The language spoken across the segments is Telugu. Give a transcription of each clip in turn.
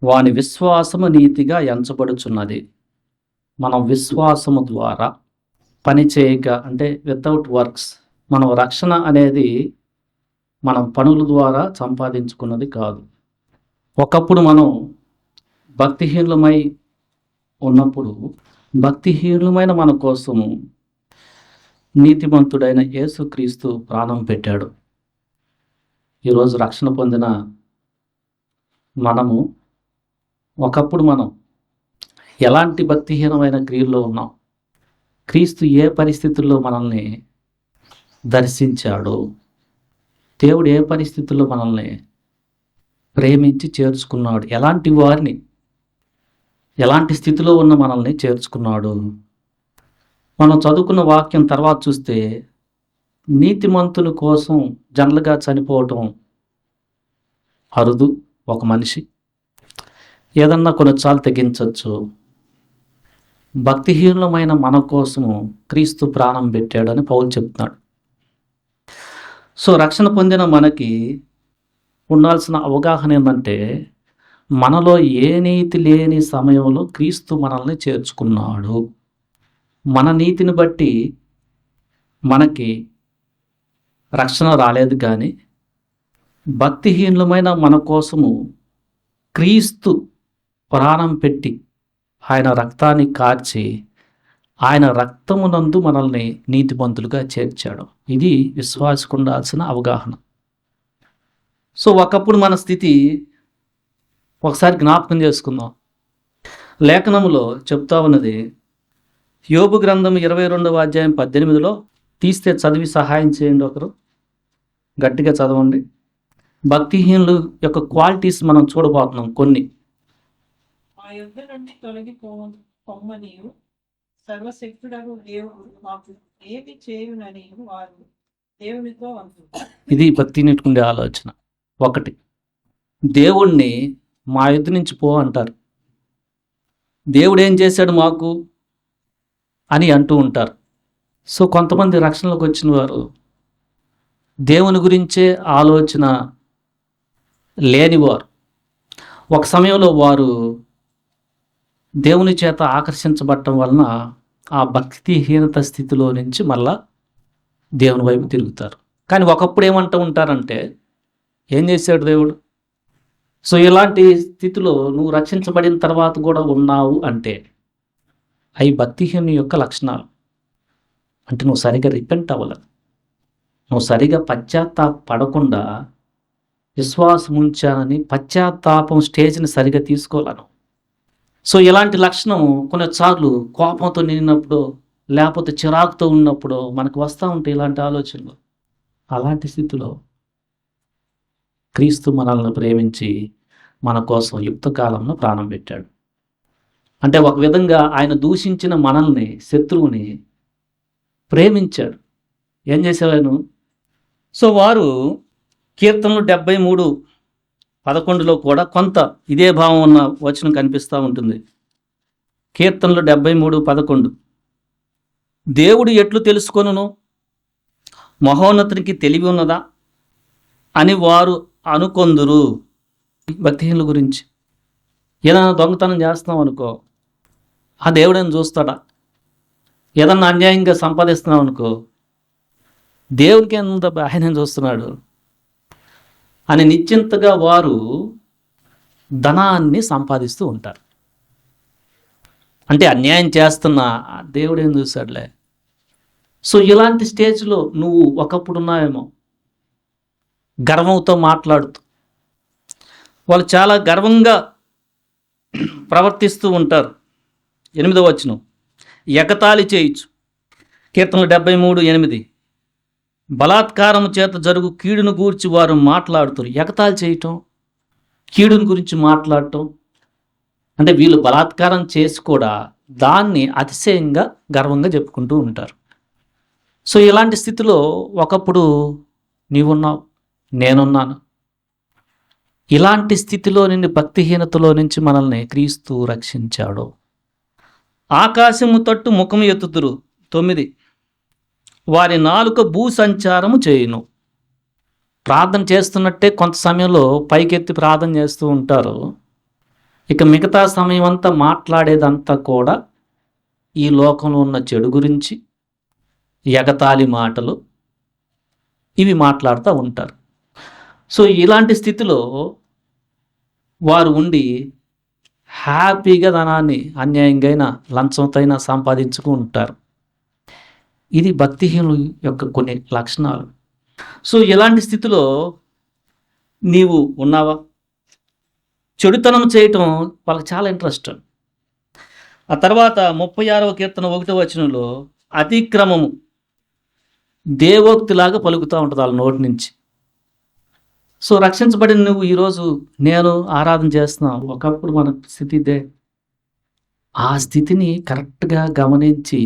వాని విశ్వాసము నీతిగా ఎంచబడుచున్నది. మనం విశ్వాసము ద్వారా పని చేయక, అంటే వితౌట్ వర్క్స్, మనం రక్షణ అనేది మనం పనుల ద్వారా సంపాదించుకున్నది కాదు. ఒకప్పుడు మనం భక్తిహీనులమై ఉన్నప్పుడు భక్తిహీనులమైన మన కోసము నీతిమంతుడైన యేసుక్రీస్తు ప్రాణం పెట్టాడు. ఈరోజు రక్షణ పొందిన మనము ఒకప్పుడు మనం ఎలాంటి భక్తిహీనమైన క్రియల్లో ఉన్నాం, క్రీస్తు ఏ పరిస్థితుల్లో మనల్ని దర్శించాడు, దేవుడు ఏ పరిస్థితుల్లో మనల్ని ప్రేమించి చేర్చుకున్నాడు, ఎలాంటి వారిని ఎలాంటి స్థితిలో ఉన్న మనల్ని చేర్చుకున్నాడు. మనం చదువుకున్న వాక్యం తర్వాత చూస్తే నీతిమంతుని కోసం జనరల్గా చనిపోవటం అరుదు. ఒక మనిషి ఏదన్నా కొన్నిసార్లు తెగించవచ్చు. భక్తిహీనులమైన మన కోసము క్రీస్తు ప్రాణం పెట్టాడని పౌలు చెప్తున్నాడు. సో రక్షణ పొందిన మనకి ఉండాల్సిన అవగాహన ఏంటంటే, మనలో ఏ నీతి లేని సమయంలో క్రీస్తు మనల్ని చేర్చుకున్నాడు. మన నీతిని బట్టి మనకి రక్షణ రాలేదు, కానీ భక్తిహీనులమైన మన కోసము క్రీస్తు ప్రాణం పెట్టి ఆయన రక్తాన్ని కార్చి ఆయన రక్తమునందు మనల్ని నీతిమంతులుగా చేర్చాడు. ఇది విశ్వాసకు ఉండాల్సిన అవగాహన. సో ఒకప్పుడు మన స్థితి ఒకసారి జ్ఞాపకం చేసుకుందాం. లేఖనములో చెప్తా ఉన్నది, యోబు గ్రంథం 22వ అధ్యాయం 18లో తీస్తే చదివి సహాయం చేయండి. ఒకరు గట్టిగా చదవండి. భక్తిహీనులు యొక్క క్వాలిటీస్ మనం చూడబోతున్నాం కొన్ని. మా యుద్ధ నుండి తొలగిపోమ్మనియు సర్వశక్తుడగు దేవుడు మాకు ఏమి చేయునని వారు దేవునితో అంటున్నారు. ఇది భక్తి నెట్టుకుండే ఆలోచన. ఒకటి, దేవుణ్ణి మా యుద్ధ నుంచి పో అంటారు. దేవుడు ఏం చేశాడు మాకు అని అంటూ ఉంటారు. సో కొంతమంది రక్షణలోకి వచ్చిన వారు దేవుని గురించే ఆలోచన లేనివారు. ఒక సమయంలో వారు దేవుని చేత ఆకర్షించబడటం వలన ఆ భక్తిహీనత స్థితిలో నుంచి మళ్ళా దేవుని వైపు తిరుగుతారు. కానీ ఒకప్పుడు ఏమంటూ ఉంటారంటే, ఏం చేశాడు దేవుడు? సో ఇలాంటి స్థితిలో నువ్వు రక్షించబడిన తర్వాత కూడా ఉన్నావు అంటే అవి భక్తిహీనుని యొక్క లక్షణాలు. అంటే నువ్వు సరిగా రిపెంట్ అవ్వలేదు, నువ్వు సరిగా పశ్చాత్తాపడకుండా విశ్వాసం ఉంచానని పశ్చాత్తాపం స్టేజ్ని సరిగా తీసుకోలేను. సో ఇలాంటి లక్షణం కొన్నిసార్లు కోపంతో నిండినప్పుడు, లేకపోతే చిరాకుతో ఉన్నప్పుడు మనకు వస్తూ ఉంటాయి ఇలాంటి ఆలోచనలు. అలాంటి స్థితిలో క్రీస్తు మనల్ని ప్రేమించి మన కోసం యుక్తకాలంలో ప్రాణం పెట్టాడు. అంటే ఒక విధంగా ఆయన దూషించిన మనల్ని, శత్రువుని ప్రేమించాడు. ఏం చేసేవాను? సో వారు కీర్తనలు 73:11లో కూడా కొంత ఇదే భావం ఉన్న వచనం కనిపిస్తూ ఉంటుంది. కీర్తనలు 73:11, దేవుడు ఎట్లు తెలుసుకొనును, మహోన్నతునికి తెలివి ఉన్నదా అని వారు అనుకొందురు. భక్తిహీనుల గురించి ఏదైనా దొంగతనం చేస్తున్నాం అనుకో, ఆ దేవుడని చూస్తాడా? ఏదన్నా అన్యాయంగా సంపాదిస్తున్నాం అనుకో, దేవునికి ఎంత ఆయన చూస్తున్నాడు అని నిశ్చింతగా వారు ధనాన్ని సంపాదిస్తూ ఉంటారు. అంటే అన్యాయం చేస్తున్నా దేవుడు ఏం చూశాడులే. సో ఇలాంటి స్టేజ్లో నువ్వు ఒకప్పుడు ఉన్నావేమో. గర్వంతో మాట్లాడుతూ వాళ్ళు చాలా గర్వంగా ప్రవర్తిస్తూ ఉంటారు. 8వ వచనం, ఎగతాళి చేయొచ్చు. కీర్తనలు 73:8, బలాత్కారము చేత జరుగు కీడును గూర్చి వారు మాట్లాడుతారు. ఎగతాళి చేయటం, కీడుని గురించి మాట్లాడటం, అంటే వీళ్ళు బలాత్కారం చేసి కూడా దాన్ని అతిశయంగా గర్వంగా చెప్పుకుంటూ ఉంటారు. సో ఇలాంటి స్థితిలో ఒకప్పుడు నీవున్నావు, నేనున్నాను. ఇలాంటి స్థితిలో నుండి, భక్తిహీనతలో నుంచి మనల్ని క్రీస్తు రక్షించాడు. ఆకాశము తట్టు ముఖం ఎత్తుతురు. 9, వారి నాలుక భూ సంచారము చేయును. ప్రార్థన చేస్తున్నట్టే కొంత సమయంలో పైకెత్తి ప్రార్థన చేస్తూ ఉంటారు. ఇక మిగతా సమయం అంతా మాట్లాడేదంతా కూడా ఈ లోకంలో ఉన్న చెడు గురించి, ఎగతాళి మాటలు, ఇవి మాట్లాడుతూ ఉంటారు. సో ఇలాంటి స్థితిలో వారు ఉండి హ్యాపీగా ధనాన్ని అన్యాయంగా లంచంతైనా సంపాదించుకు ఉంటారు. ఇది భక్తిహీనుల యొక్క కొన్ని లక్షణాలు. సో ఇలాంటి స్థితిలో నీవు ఉన్నావా? చెడుతనం చేయటం వాళ్ళకి చాలా ఇంట్రెస్ట్. ఆ తర్వాత 36వ కీర్తన 1వ వచనంలో అతిక్రమము దేవోక్తిలాగా పలుకుతూ ఉంటుంది వాళ్ళ నోటి నుంచి. సో రక్షించబడిన నువ్వు ఈరోజు నేను ఆరాధన చేస్తున్నావు, ఒకప్పుడు మన స్థితి ఇదే. ఆ స్థితిని కరెక్ట్గా గమనించి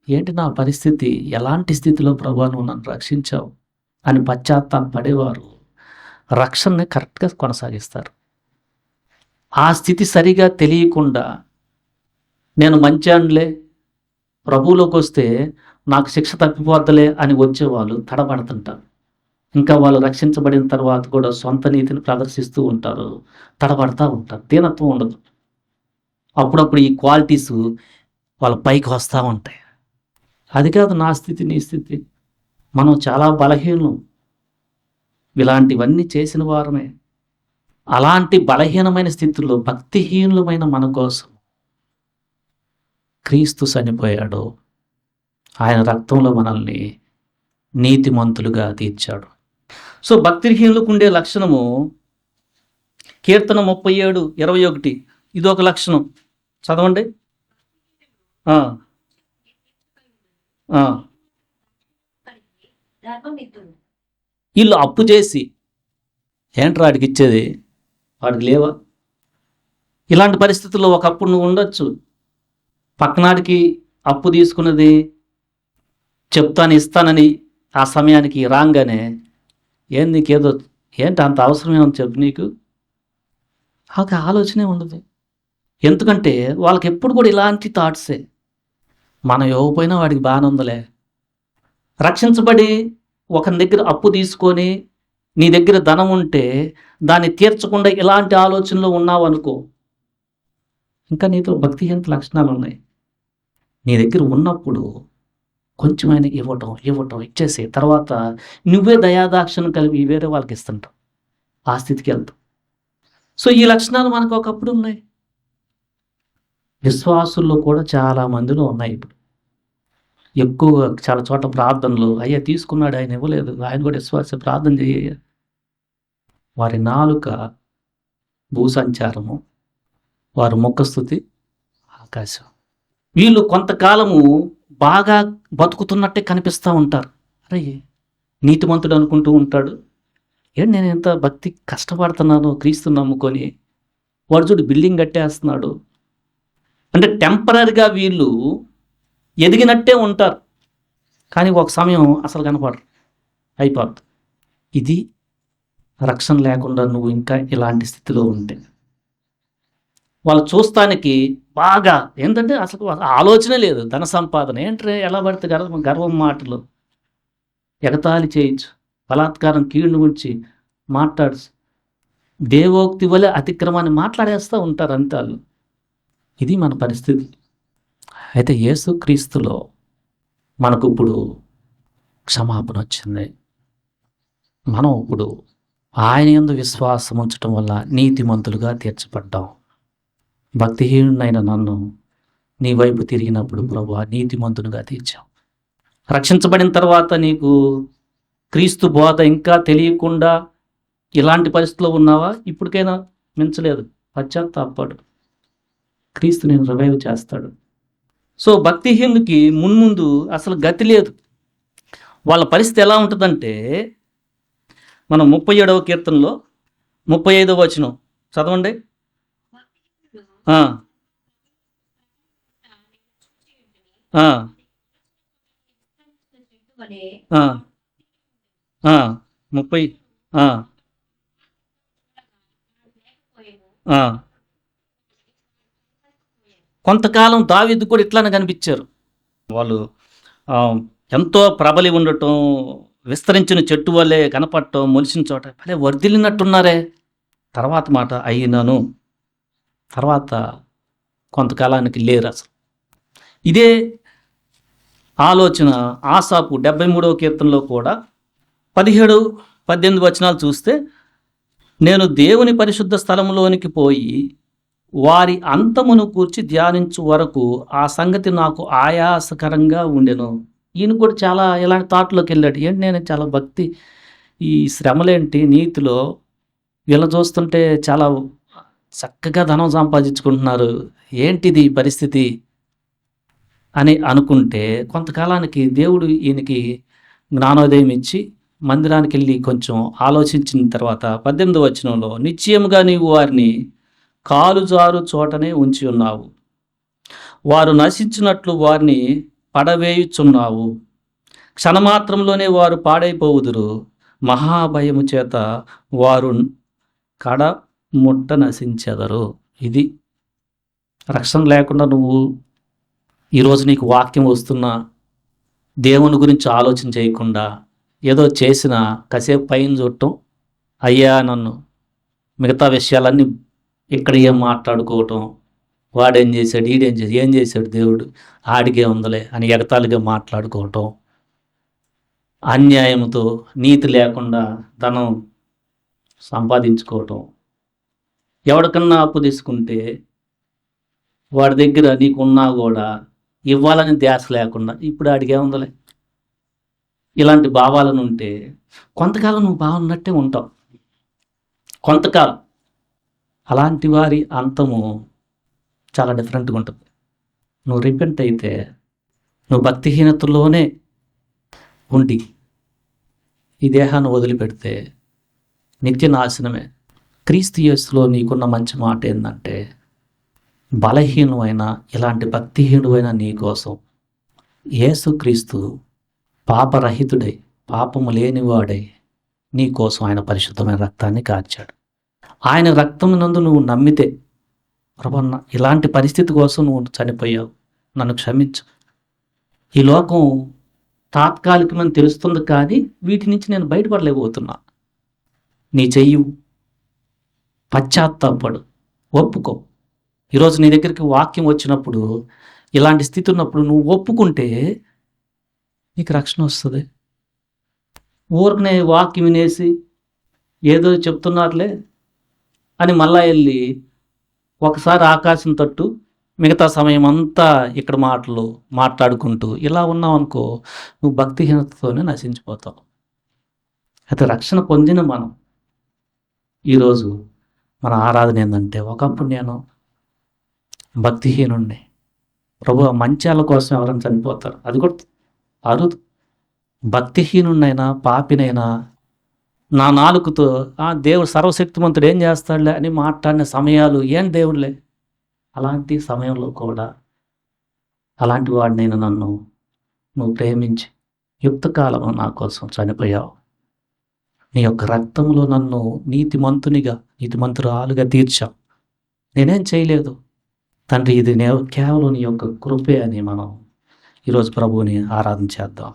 ఏంటి నా పరిస్థితి, ఎలాంటి స్థితిలో ప్రభువా నువ్వు నన్ను రక్షించావు అని పశ్చాత్తాపడేవారు రక్షణని కరెక్ట్గా కొనసాగిస్తారు. ఆ స్థితి సరిగా తెలియకుండా నేను మంచానులే, ప్రభువులోకి వస్తే నాకు శిక్ష తప్పిపోద్దలే అని వచ్చేవాళ్ళు తడబడుతుంటారు. ఇంకా వాళ్ళు రక్షించబడిన తర్వాత కూడా సొంత నీతిని ప్రదర్శిస్తూ ఉంటారు, తడబడతా ఉంటారు, దీనత్వం ఉండదు. అప్పుడప్పుడు ఈ క్వాలిటీస్ వాళ్ళ పైకి వస్తూ ఉంటాయి. అది కాదు నా స్థితి, నీ స్థితి. మనం చాలా బలహీనం, ఇలాంటివన్నీ చేసిన వారమే. అలాంటి బలహీనమైన స్థితిలో భక్తిహీనులమైన మన కోసం క్రీస్తు చనిపోయాడు. ఆయన రక్తంలో మనల్ని నీతిమంతులుగా తీర్చాడు. సో భక్తిహీనులకు ఉండే లక్షణము కీర్తన 37:21 ఇదొక లక్షణం. చదవండి. వీళ్ళు అప్పు చేసి ఏంట్రా వాడికి ఇచ్చేది, వాడికి లేవా? ఇలాంటి పరిస్థితుల్లో ఒకప్పుడు నువ్వు ఉండొచ్చు. పక్కనాడికి అప్పు తీసుకున్నది చెప్తాను ఇస్తానని ఆ సమయానికి రాగానే ఏం నీకేదో ఏంటి అంత అవసరం ఏమని చెప్పు, నీకు ఒక ఆలోచనే ఉండదు. ఎందుకంటే వాళ్ళకి ఎప్పుడు కూడా ఇలాంటి థాట్సే, మనం ఇవ్వకపోయినా వాడికి బాగానే ఉందలే. రక్షించబడి ఒకరి దగ్గర అప్పు తీసుకొని నీ దగ్గర ధనం ఉంటే దాన్ని తీర్చకుండా ఇలాంటి ఆలోచనలో ఉన్నావు అనుకో, ఇంకా నీతో భక్తిహీనత లక్షణాలు ఉన్నాయి. నీ దగ్గర ఉన్నప్పుడు కొంచెమైనా ఇవ్వటం ఇచ్చేసి తర్వాత నువ్వే దయాదాక్షను కలిపి వేరే వాళ్ళకి ఇస్తుంటావు, ఆ స్థితికి వెళ్తావు. సో ఈ లక్షణాలు మనకు ఒకప్పుడు ఉన్నాయి, విశ్వాసుల్లో కూడా చాలా మందిలో ఉన్నాయి. ఇప్పుడు ఎక్కువగా చాలా చోట ప్రార్థనలు, అయ్యా తీసుకున్నాడు ఆయన ఇవ్వలేదు, ఆయన కూడా విశ్వాస ప్రార్థన చేయ. వారి నాలుక భూసంచారము, వారి ముఖస్థుతి ఆకాశం. వీళ్ళు కొంతకాలము బాగా బతుకుతున్నట్టే కనిపిస్తూ ఉంటారు. అరే నీతిమంతుడు అనుకుంటూ ఉంటాడు, ఏంటి నేను ఎంత భక్తి కష్టపడుతున్నాను క్రీస్తు నమ్ముకొని, వాడు చూడు బిల్డింగ్ కట్టేస్తున్నాడు అంటే టెంపరీగా వీళ్ళు ఎదిగినట్టే ఉంటారు, కానీ ఒక సమయం అసలు కనపడరు, అయిపోద్ది. ఇది రక్షణ లేకుండా నువ్వు ఇంకా ఇలాంటి స్థితిలో ఉంటే వాళ్ళు చూస్తానికి బాగా ఏంటంటే అసలు ఆలోచనే లేదు, ధన సంపాదన ఏంటంటే ఎలా పడితే గర్వం మాటలు, ఎగతాళి చేయొచ్చు, బలాత్కారం కీడును గురించి మాట్లాడు, దేవోక్తి వలె అతిక్రమాన్ని మాట్లాడేస్తూ ఉంటారు అంతే వాళ్ళు. ఇది మన పరిస్థితి. అయితే యేసుక్రీస్తులో మనకు ఇప్పుడు క్షమాపణ వచ్చింది. మనం ఇప్పుడు ఆయన యందు విశ్వాసం ఉంచడం వల్ల నీతిమంతులుగా తీర్చబడ్డాం. భక్తిహీనుడైన నన్ను నీ వైపు తిరిగినప్పుడు ప్రభువా నీతిమంతునిగా తీర్చావు. రక్షించబడిన తర్వాత నీకు క్రీస్తు బోధ ఇంకా తెలియకుండా ఇలాంటి పరిస్థితిలో ఉన్నావా? ఇప్పటికైనా మించలేదు, పశ్చాత్తాపడు, క్రీస్తు నేను రివైవ్ చేస్తాడు. సో భక్తిహీనులకి మున్ముందు అసలు గతి లేదు. వాళ్ళ పరిస్థితి ఎలా ఉంటుందంటే మనం 37వ కీర్తనలో 35వ వచనం చదవండి. ఆ, ఆ, ఆ, ఆ, 30 ఆ, ఆ. కొంతకాలం దావీదు కూడా ఇట్లానే కనిపించారు. వాళ్ళు ఎంతో ప్రబలి ఉండటం, విస్తరించిన చెట్టు వల్లే కనపడటం, మొలిసిన చోట భలే వర్ధిల్లినట్టున్నారే. తర్వాత మాట అయినను తర్వాత కొంతకాలానికి లేరు అసలు. ఇదే ఆలోచన ఆసాపు 73వ కీర్తనలో కూడా 17, 18 వచనాలు చూస్తే, నేను దేవుని పరిశుద్ధ స్థలములోనికి పోయి వారి అంతమును కూర్చి ధ్యానించు వరకు ఆ సంగతి నాకు ఆయాసకరంగా ఉండెను. ఈయన కూడా చాలా ఇలాంటి థాట్లోకి వెళ్ళాడు. ఏంటి, నేను చాలా భక్తి, ఈ శ్రమలేంటి, నీతిలో వీళ్ళని చూస్తుంటే చాలా చక్కగా ధనం సంపాదించుకుంటున్నారు, ఏంటిది పరిస్థితి అని అనుకుంటే, కొంతకాలానికి దేవుడు ఈయనకి జ్ఞానోదయం ఇచ్చి మందిరానికి వెళ్ళి కొంచెం ఆలోచించిన తర్వాత 18వ వచనంలో, నిశ్చయముగా నీవు వారిని కాలుజారు చోటనే ఉంచి ఉన్నావు, వారు నశించినట్లు వారిని పడవేయుచున్నావు, క్షణమాత్రంలోనే వారు పాడైపోవుదురు, మహాభయము చేత వారు కడముట్ట నశించెదరు. ఇది రక్షణ లేకుండా నువ్వు ఈరోజు నీకు వాక్యం వస్తున్నా దేవుని గురించి ఆలోచన చేయకుండా ఏదో చేసిన కాసేపు పైన చూడటం, అయ్యా నన్ను, మిగతా విషయాలన్నీ ఇక్కడ ఏం మాట్లాడుకోవటం, వాడేం చేశాడు, ఈడేం చేశాడు, ఏం చేశాడు దేవుడు, ఆడికే ఉందలే అని ఎగతాళిగా మాట్లాడుకోవటం, అన్యాయంతో నీతి లేకుండా ధనం సంపాదించుకోవటం, ఎవడికన్నా అప్పు తీసుకుంటే వాడి దగ్గర నీకున్నా కూడా ఇవ్వాలని ధ్యాస లేకుండా ఇప్పుడు ఆడికే ఉందలే, ఇలాంటి భావాలను ఉంటే కొంతకాలం నువ్వు బాగున్నట్టే ఉంటావు. కొంతకాలం అలాంటి వారి అంతము చాలా డిఫరెంట్గా ఉంటుంది. నువ్వు రిపెంట్ అయితే, నువ్వు భక్తిహీనతలోనే ఉండి ఈ దేహాన్ని వదిలిపెడితే నిత్య నాశనమే. క్రీస్తు యేసులో నీకున్న మంచి మాట ఏంటంటే, బలహీనమైన ఇలాంటి భక్తిహీనుడైన నీ కోసం యేసుక్రీస్తు పాపరహితుడై, పాపము లేనివాడై నీ కోసం ఆయన పరిశుద్ధమైన రక్తాన్ని కార్చాడు. ఆయన రక్తమునందు నువ్వు నమ్మితే, ప్రభన్న ఇలాంటి పరిస్థితి కోసం నువ్వు చనిపోయావు, నన్ను క్షమించు, ఈ లోకం తాత్కాలికమని తెలుస్తుంది కానీ వీటి నుంచి నేను బయటపడలేకపోతున్నా, నీ చెయ్యి, పశ్చాత్తాపడు, ఒప్పుకో. ఈరోజు నీ దగ్గరికి వాక్యం వచ్చినప్పుడు, ఇలాంటి స్థితి ఉన్నప్పుడు నువ్వు ఒప్పుకుంటే నీకు రక్షణ వస్తుంది. ఊరికనే వాక్యం వినేసి ఏదో చెప్తున్నారులే అని మళ్ళా వెళ్ళి ఒకసారి ఆకాశం తట్టు, మిగతా సమయం అంతా ఇక్కడ మాటలు మాట్లాడుకుంటూ ఇలా ఉన్నావు అనుకో, నువ్వు భక్తిహీనతతోనే నశించిపోతావు. అయితే రక్షణ పొందిన మనం ఈరోజు మన ఆరాధన ఏంటంటే, ఒకప్పుడు నేను భక్తిహీనుణ్ణి, ప్రభు మంచాల కోసం ఎవరైనా చనిపోతారు, అది కూడా అరుదు. భక్తిహీనున్నైనా పాపినైనా నా నాలుకతో దేవుడు సర్వశక్తిమంతుడు ఏం చేస్తాడులే అని మాట్లాడిన సమయాలు ఏం దేవుడులే. అలాంటి సమయంలో కూడా అలాంటి వాడినైనా నన్ను నువ్వు ప్రేమించి యుక్తకాలం నా కోసం చనిపోయావు. నీ యొక్క రక్తంలో నన్ను నీతిమంతురాలుగా తీర్చావు. నేనేం చేయలేదు తండ్రి, ఇది కేవలం నీ యొక్క కృపే అని మనం ఈరోజు ప్రభువుని ఆరాధన చేద్దాం.